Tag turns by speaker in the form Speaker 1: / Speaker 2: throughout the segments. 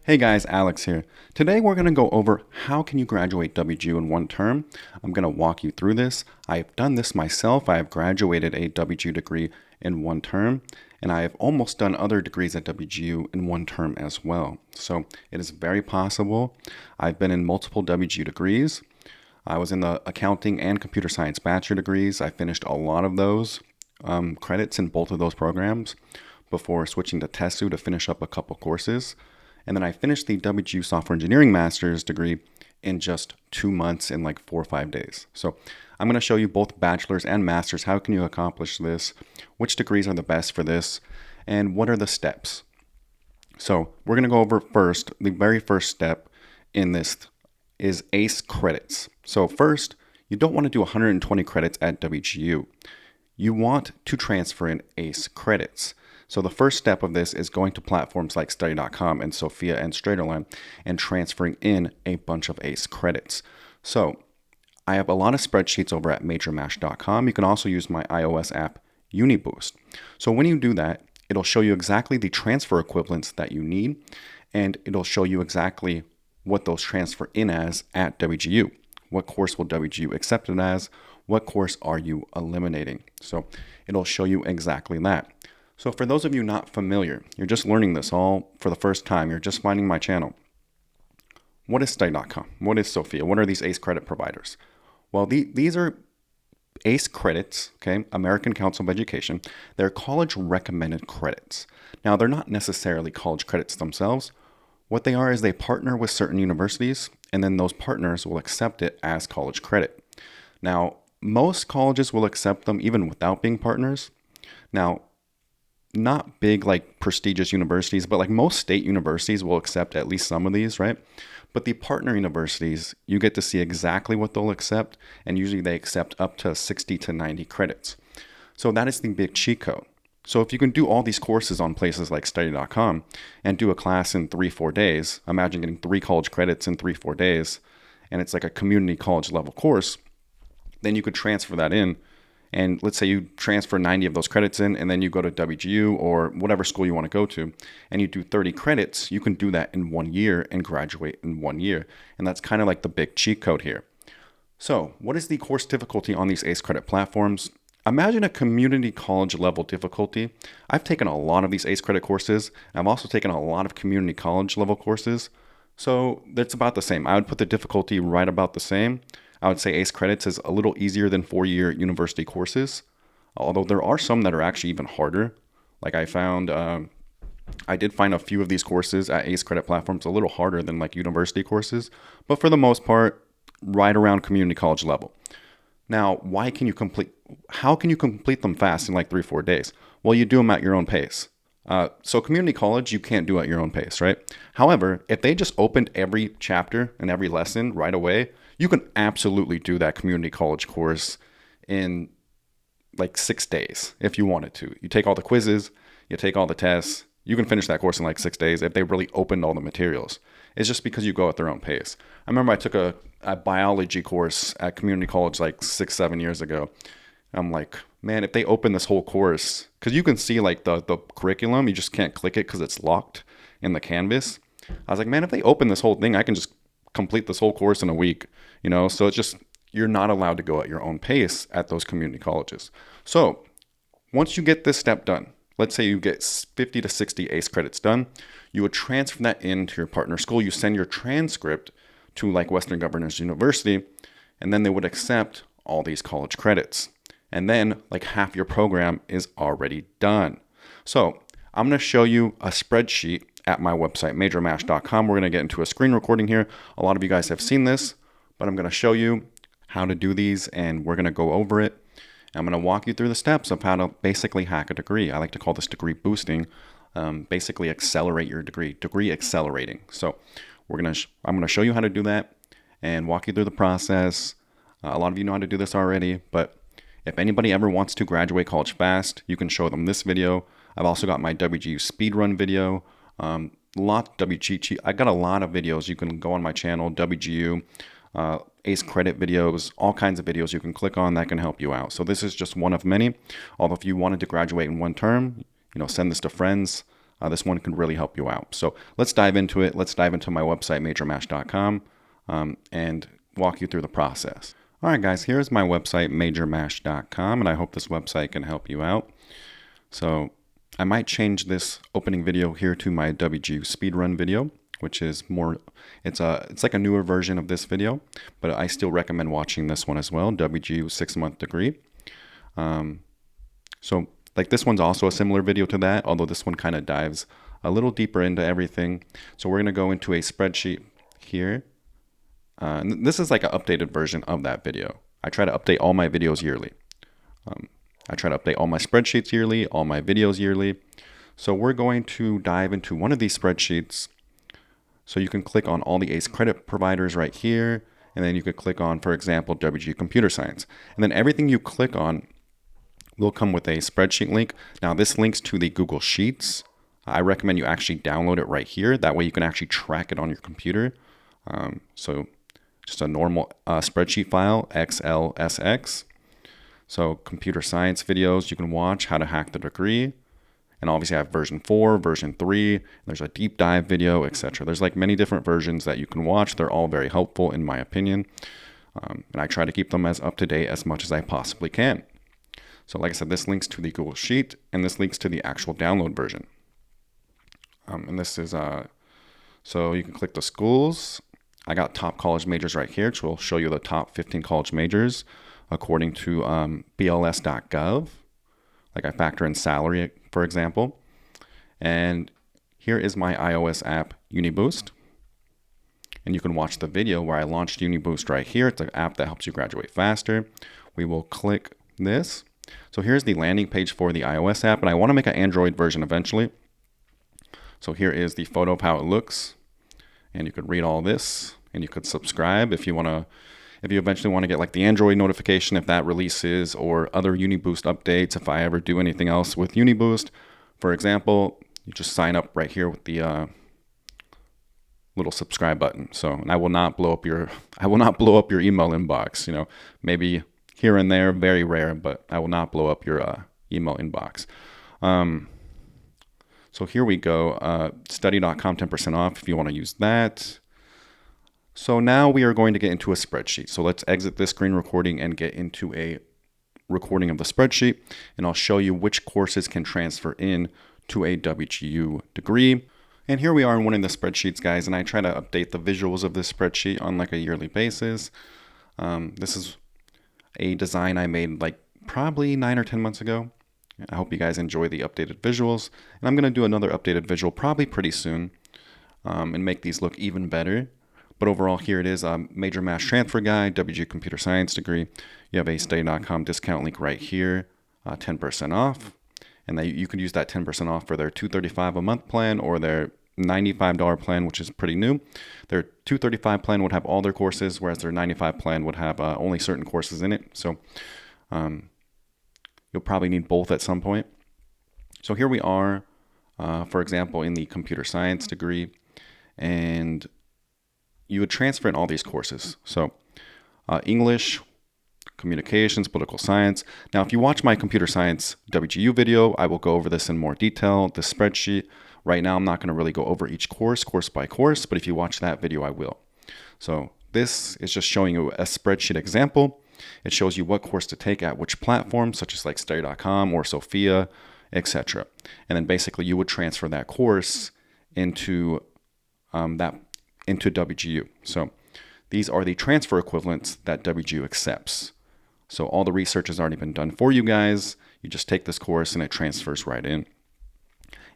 Speaker 1: Hey guys, Alex here. Today we're going to go over how can you graduate WGU in one term. I'm going to walk you through this. I've done this myself. I have graduated a WGU degree in one term, and I have almost done other degrees at WGU in one term as well. So it is very possible. I've been in multiple WGU degrees. I was in the accounting and computer science bachelor degrees. I finished a lot of those credits in both of those programs before switching to TESU to finish up a couple courses. And then I finished the WGU Software Engineering Master's degree in just 2 months in like 4 or 5 days. So I'm going to show you both bachelor's and master's. How can you accomplish this? Which degrees are the best for this? And what are the steps? So we're going to go over first, the very first step in this is ACE credits. So first, you don't want to do 120 credits at WGU. You want to transfer in ACE credits. So the first step of this is going to platforms like study.com and Sophia and Straighterline and transferring in a bunch of ACE credits. So I have a lot of spreadsheets over at majormash.com. You can also use my iOS app, UniBoost. So when you do that, it'll show you exactly the transfer equivalents that you need, and it'll show you exactly what those transfer in as at WGU. What course will WGU accept it as? What course are you eliminating? So it'll show you exactly that. So for those of you not familiar, you're just learning this all for the first time, you're just finding my channel. What is study.com? What is Sophia? What are these ACE credit providers? Well, these are ACE credits, okay, American Council of Education. They're college recommended credits. Now, they're not necessarily college credits themselves. What they are is they partner with certain universities, and then those partners will accept it as college credit. Now, most colleges will accept them even without being partners. Now, not big like prestigious universities, but like most state universities will accept at least some of these, right? But the partner universities, you get to see exactly what they'll accept, and usually they accept up to 60 to 90 credits. So that is the big cheat code. So if you can do all these courses on places like study.com and do a class in 3-4 days, imagine getting 3 college credits in 3-4 days, and it's like a community college level course, then you could transfer that in. And let's say you transfer 90 of those credits in, and then you go to WGU or whatever school you want to go to, and you do 30 credits, you can do that in 1 year and graduate in 1 year. And that's kind of like the big cheat code here. So what is the course difficulty on these ACE credit platforms? Imagine a community college level difficulty. I've taken a lot of these ACE credit courses. I've also taken a lot of community college level courses. So that's about the same. I would put the difficulty right about the same. I would say ACE credits is a little easier than 4-year university courses, although there are some that are actually even harder. Like I did find a few of these courses at ACE credit platforms a little harder than like university courses, but for the most part, right around community college level. Now, how can you complete them fast in like 3-4 days? Well, you do them at your own pace. So community college, you can't do at your own pace, right? However, if they just opened every chapter and every lesson right away, you can absolutely do that community college course in like 6 days if you wanted to. You take all the quizzes, you take all the tests, you can finish that course in like 6 days if they really opened all the materials. It's just because you go at their own pace. I remember I took a biology course at community college like 6-7 years ago. I'm like, man, if they open this whole course, because you can see like the curriculum, you just can't click it because it's locked in the canvas. I was like, man, if they open this whole thing, I can just complete this whole course in a week, so it's just, you're not allowed to go at your own pace at those community colleges. So once you get this step done, let's say you get 50 to 60 ACE credits done, you would transfer that into your partner school. You send your transcript to like Western Governors University, and then they would accept all these college credits. And then like half your program is already done. So I'm going to show you a spreadsheet at my website, majormash.com. We're going to get into a screen recording here. A lot of you guys have seen this, but I'm going to show you how to do these, and we're going to go over it. I'm going to walk you through the steps of how to basically hack a degree. I like to call this degree boosting, basically accelerate your degree accelerating. So I'm going to show you how to do that and walk you through the process. A lot of you know how to do this already, but if anybody ever wants to graduate college fast, you can show them this video. I've also got my WGU speedrun video. I got a lot of videos. You can go on my channel, WGU, ACE credit videos, all kinds of videos you can click on that can help you out. So this is just one of many. Although if you wanted to graduate in one term, send this to friends. this one could really help you out. So let's dive into it. Let's dive into my website, majormash.com, and walk you through the process. All right, guys, here's my website, majormash.com, and I hope this website can help you out. So I might change this opening video here to my WGU speedrun video, which is more, it's like a newer version of this video, but I still recommend watching this one as well, WGU 6-month degree. So like this one's also a similar video to that, although this one kind of dives a little deeper into everything. So we're going to go into a spreadsheet here. And this is like an updated version of that video. I try to update all my videos yearly. I try to update all my spreadsheets yearly, all my videos yearly. So we're going to dive into one of these spreadsheets. So you can click on all the ACE credit providers right here. And then you could click on, for example, WGU Computer Science. And then everything you click on will come with a spreadsheet link. Now this links to the Google Sheets. I recommend you actually download it right here. That way you can actually track it on your computer. So just a normal spreadsheet file, XLSX. So computer science videos you can watch, how to hack the degree. And obviously I have version 4, version 3, there's a deep dive video, etc. There's like many different versions that you can watch. They're all very helpful in my opinion. And I try to keep them as up to date as much as I possibly can. So like I said, this links to the Google Sheet and this links to the actual download version. And this is, so you can click the schools. I got top college majors right here, which will show you the top 15 college majors according to BLS.gov. Like I factor in salary, for example. And here is my iOS app, UniBoost. And you can watch the video where I launched UniBoost right here. It's an app that helps you graduate faster. We will click this. So here's the landing page for the iOS app, and I want to make an Android version eventually. So here is the photo of how it looks. And you could read all this, and you could subscribe if you want to. If you eventually want to get like the Android notification if that releases, or other UniBoost updates if I ever do anything else with UniBoost. For example, you just sign up right here with the little subscribe button. So, and I will not blow up your email inbox. You know, maybe here and there, very rare, but I will not blow up your email inbox. So here we go, study.com 10% off if you want to use that. So now we are going to get into a spreadsheet. So let's exit this screen recording and get into a recording of the spreadsheet. And I'll show you which courses can transfer in to a WGU degree. And here we are in one of the spreadsheets, guys. And I try to update the visuals of this spreadsheet on like a yearly basis. This is a design I made like probably 9 or 10 months ago. I hope you guys enjoy the updated visuals. And I'm going to do another updated visual probably pretty soon and make these look even better. But overall, here it is, Major Mash Transfer Guide, WGU Computer Science degree. You have a study.com discount link right here, 10% off. And you can use that 10% off for their $235 a month plan or their $95 plan, which is pretty new. Their $235 plan would have all their courses, whereas their $95 plan would have only certain courses in it. So you'll probably need both at some point. So here we are, for example, in the computer science degree, and you would transfer in all these courses. So English, communications, political science. Now, if you watch my computer science WGU video, I will go over this in more detail, the spreadsheet. Right now, I'm not going to really go over each course by course, but if you watch that video, I will. So this is just showing you a spreadsheet example. It shows you what course to take at which platform, such as like study.com or Sophia, etc. And then basically you would transfer that course into into WGU. So these are the transfer equivalents that WGU accepts. So all the research has already been done for you guys. You just take this course and it transfers right in.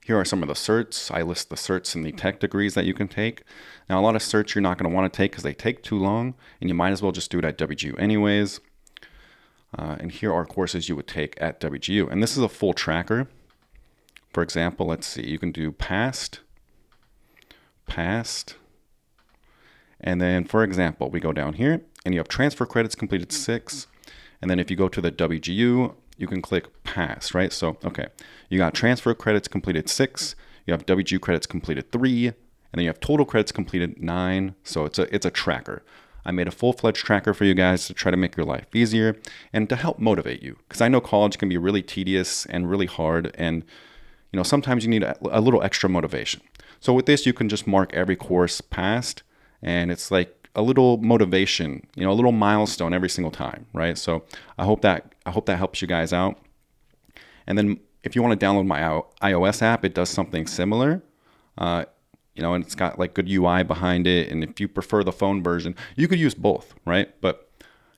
Speaker 1: Here are some of the certs. I list the certs in the tech degrees that you can take. Now, a lot of certs you're not going to want to take because they take too long, and you might as well just do it at WGU anyways. And here are courses you would take at WGU. And this is a full tracker. For example, let's see, you can do past. And then, for example, we go down here, and you have transfer credits completed 6. And then if you go to the WGU, you can click past, right? So, okay, you got transfer credits completed 6, you have WGU credits completed 3, and then you have total credits completed 9. So it's a tracker. I made a full-fledged tracker for you guys to try to make your life easier and to help motivate you. Because I know college can be really tedious and really hard, and sometimes you need a little extra motivation. So with this, you can just mark every course passed, and it's like a little motivation, a little milestone every single time, right? So I hope that helps you guys out. And then if you want to download my iOS app, it does something similar. And it's got like good UI behind it. And if you prefer the phone version, you could use both, right?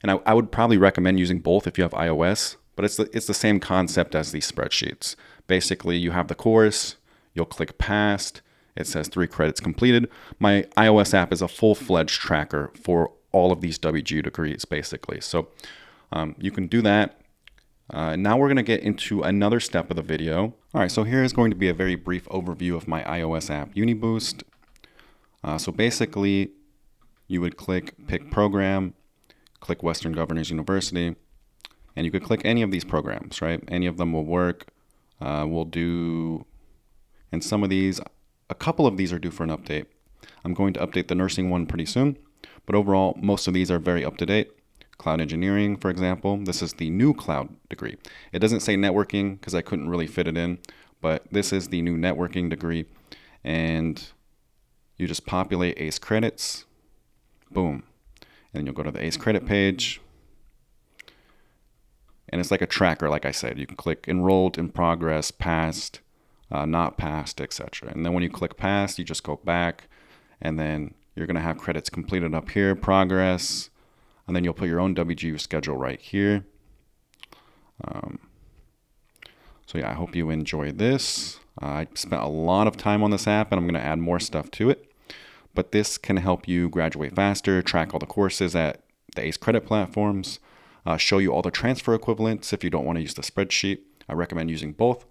Speaker 1: And I would probably recommend using both if you have iOS, but it's the same concept as these spreadsheets. Basically, you have the course, you'll click past, it says 3 credits completed. My iOS app is a full-fledged tracker for all of these WGU degrees, basically. So you can do that. Now we're going to get into another step of the video. All right, so here is going to be a very brief overview of my iOS app, UniBoost. So basically, you would pick program, click Western Governors University, and you could click any of these programs, right? Any of them will work. We'll do, and some of these, a couple of these are due for an update. I'm going to update the nursing one pretty soon, but overall, most of these are very up to date. Cloud engineering, for example, this is the new cloud degree. It doesn't say networking because I couldn't really fit it in, but this is the new networking degree. And you just populate ACE credits, boom. And then you'll go to the ACE credit page. And it's like a tracker, like I said. You can click enrolled, in progress, passed, not passed, etc. And then when you click passed, you just go back, and then you're going to have credits completed up here, progress, and then you'll put your own WGU schedule right here. So yeah, I hope you enjoy this. I spent a lot of time on this app, and I'm going to add more stuff to it. But this can help you graduate faster, track all the courses at the ACE credit platforms, show you all the transfer equivalents if you don't want to use the spreadsheet. I recommend using both.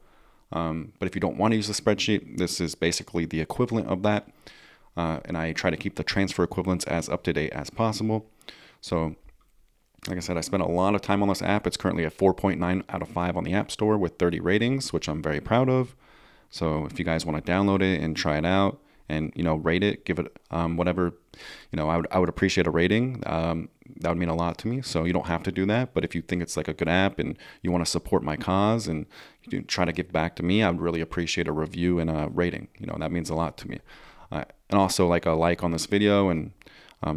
Speaker 1: But if you don't want to use the spreadsheet, this is basically the equivalent of that. And I try to keep the transfer equivalents as up to date as possible. So, like I said, I spent a lot of time on this app. It's currently at 4.9 out of 5 on the App Store with 30 ratings, which I'm very proud of. So if you guys want to download it and try it out and, rate it, give it whatever, I would appreciate a rating. That would mean a lot to me. So you don't have to do that. But if you think it's like a good app and you want to support my cause and you try to give back to me, I would really appreciate a review and a rating. That means a lot to me. And also like a like on this video and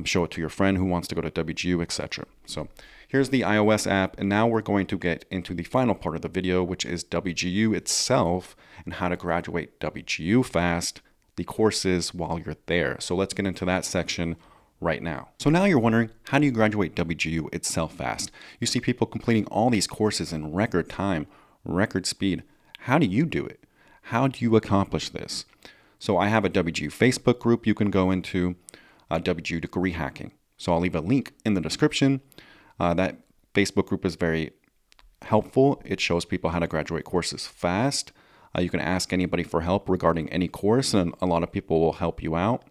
Speaker 1: show it to your friend who wants to go to WGU, etc. So here's the iOS app, and now we're going to get into the final part of the video, which is WGU itself and how to graduate WGU fast, the courses while you're there. So let's get into that section right now. So now you're wondering, how do you graduate WGU itself fast? You see people completing all these courses in record time, record speed. How do you do it? How do you accomplish this? So I have a WGU Facebook group you can go into, WGU Degree Hacking. So I'll leave a link in the description. That Facebook group is very helpful. It shows people how to graduate courses fast. You can ask anybody for help regarding any course, and a lot of people will help you out.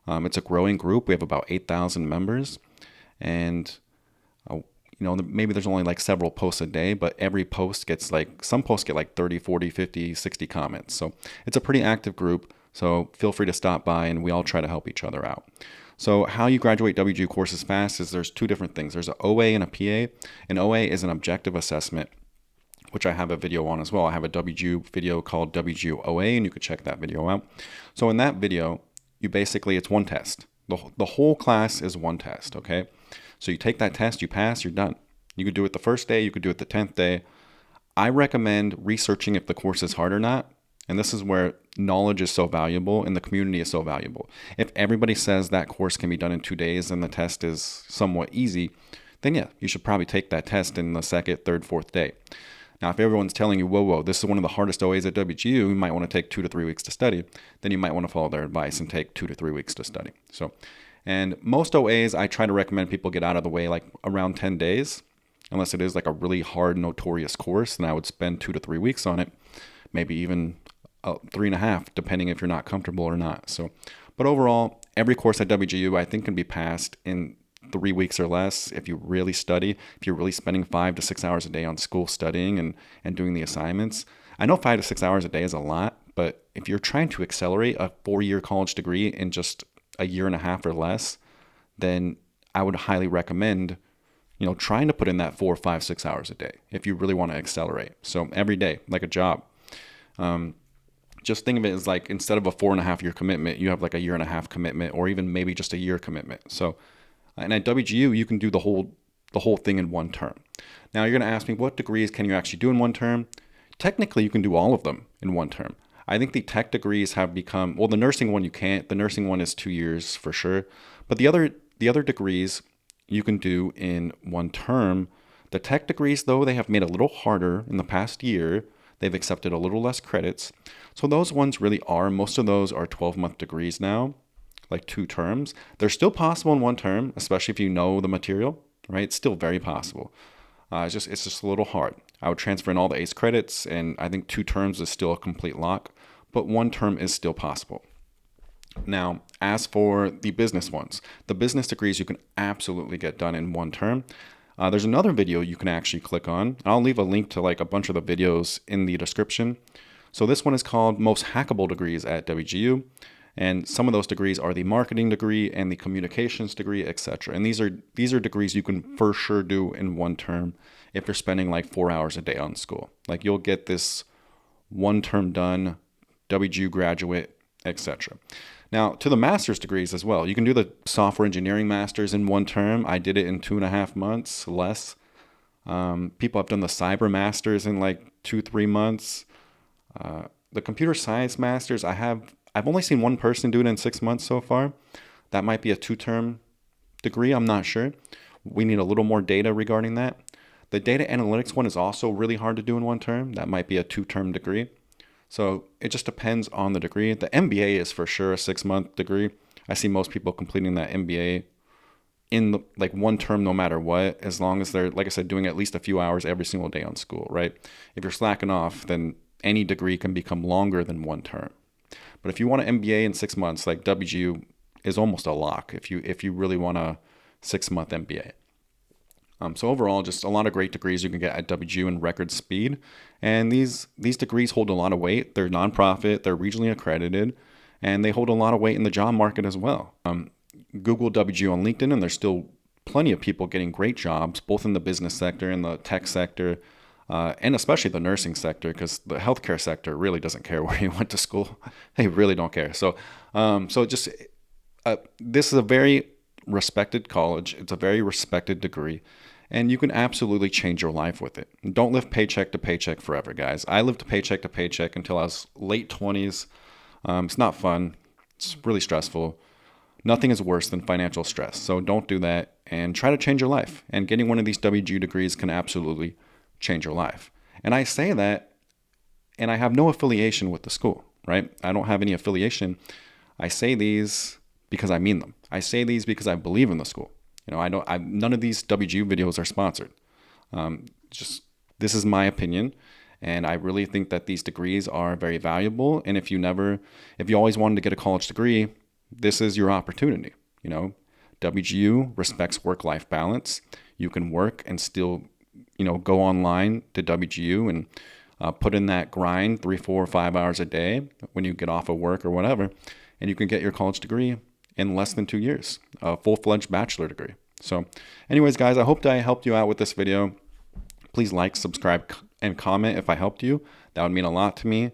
Speaker 1: It's a growing group. We have about 8,000 members, and maybe there's only like several posts a day, but every post gets some posts get like 30, 40, 50, 60 comments. So it's a pretty active group. So feel free to stop by, and we all try to help each other out. So how you graduate WGU courses fast is there's two different things. There's an OA and a PA. An OA is an objective assessment, which I have a video on as well. I have a WGU video called WGU OA, and you could check that video out. So in that video, it's one test. The whole class is one test, okay? So you take that test, you pass, you're done. You could do it the first day, you could do it the 10th day. I recommend researching if the course is hard or not. And this is where knowledge is so valuable and the community is so valuable. If everybody says that course can be done in 2 days and the test is somewhat easy, then yeah, you should probably take that test in the second, third, fourth day. Now, if everyone's telling you, whoa, this is one of the hardest OAs at WGU, you might want to take 2 to 3 weeks to study, then you might want to follow their advice and take 2 to 3 weeks to study. And most OAs, I try to recommend people get out of the way like around 10 days, unless it is like a really hard, notorious course, then I would spend 2 to 3 weeks on it, maybe even 3.5, depending if you're not comfortable or not. But overall, every course at WGU I think can be passed in 3 weeks or less if you really study, if you're really spending 5 to 6 hours a day on school studying and doing the assignments. I know 5 to 6 hours a day is a lot, but if you're trying to accelerate a 4-year college degree in just a year and a half or less, then I would highly recommend trying to put in that 4, 5, 6 hours a day if you really want to accelerate. So every day, like a job. Just think of it as like instead of a 4.5 year commitment, you have like a 1.5 year commitment, or even maybe just a year commitment. So, and at WGU, you can do the whole thing in one term. Now you're going to ask me, what degrees can you actually do in one term? Technically, you can do all of them in one term. I think the tech degrees have become, well, the nursing one you can't. The nursing one is 2 years for sure. But the other degrees you can do in one term. The tech degrees, though, they have made it a little harder in the past year. They've accepted a little less credits. So those ones really are, most of those are 12-month degrees now, like 2 terms. They're still possible in one term, especially if you know the material, right? It's still very possible. It's just a little hard. I would transfer in all the ACE credits, and I think 2 terms is still a complete lock, but 1 term is still possible. Now, as for the business ones, the business degrees you can absolutely get done in 1 term. There's another video you can actually click on. I'll leave a link to like a bunch of the videos in the description. So this one is called Most Hackable Degrees at WGU. And some of those degrees are the marketing degree and the communications degree, etc. And these are degrees you can for sure do in 1 term if you're spending like 4 hours a day on school. Like you'll get this 1 term done, WGU graduate, etc. Now to the master's degrees as well. You can do the software engineering masters in 1 term. I did it in 2.5 months, less. People have done the cyber masters in like 2-3 months. The computer science masters, I've only seen 1 person do it in 6 months so far. That might be a 2-term degree. I'm not sure. We need a little more data regarding that. The data analytics one is also really hard to do in 1 term. That might be a 2-term degree. So it just depends on the degree. The MBA is for sure a 6-month degree. I see most people completing that MBA in like 1 term no matter what, as long as they're, like I said, doing at least a few hours every single day on school, right? If you're slacking off, then any degree can become longer than 1 term. But if you want an MBA in 6 months, like WGU is almost a lock if you really want a 6-month MBA. So overall, just a lot of great degrees you can get at WGU in record speed. And these degrees hold a lot of weight. They're nonprofit, they're regionally accredited, and they hold a lot of weight in the job market as well. Google WGU on LinkedIn, and there's still plenty of people getting great jobs, both in the business sector and the tech sector, and especially the nursing sector, because the healthcare sector really doesn't care where you went to school. They really don't care. So this is a very respected college. It's a very respected degree, and you can absolutely change your life with it. Don't live paycheck to paycheck forever, guys. I lived paycheck to paycheck until I was late 20s. It's not fun. It's really stressful. Nothing is worse than financial stress. So don't do that, and try to change your life. And getting one of these WGU degrees can absolutely change your life. And I say that, and I have no affiliation with the school, right? I don't have any affiliation. I say these because I mean them. I say these because I believe in the school. None of these WGU videos are sponsored. This is my opinion, and I really think that these degrees are very valuable. And if you always wanted to get a college degree, this is your opportunity. WGU respects work-life balance. You can work and still, go online to WGU and put in that grind 3, 4, 5 hours a day when you get off of work or whatever, and you can get your college degree in less than 2 years, a full-fledged bachelor degree. So anyways, guys, I hope that I helped you out with this video. Please like, subscribe, and comment if I helped you. That would mean a lot to me.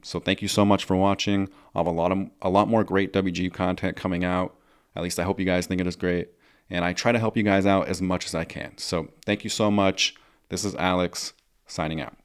Speaker 1: So thank you so much for watching. I'll have a lot more great WGU content coming out. At least I hope you guys think it is great. And I try to help you guys out as much as I can. So thank you so much. This is Alex signing out.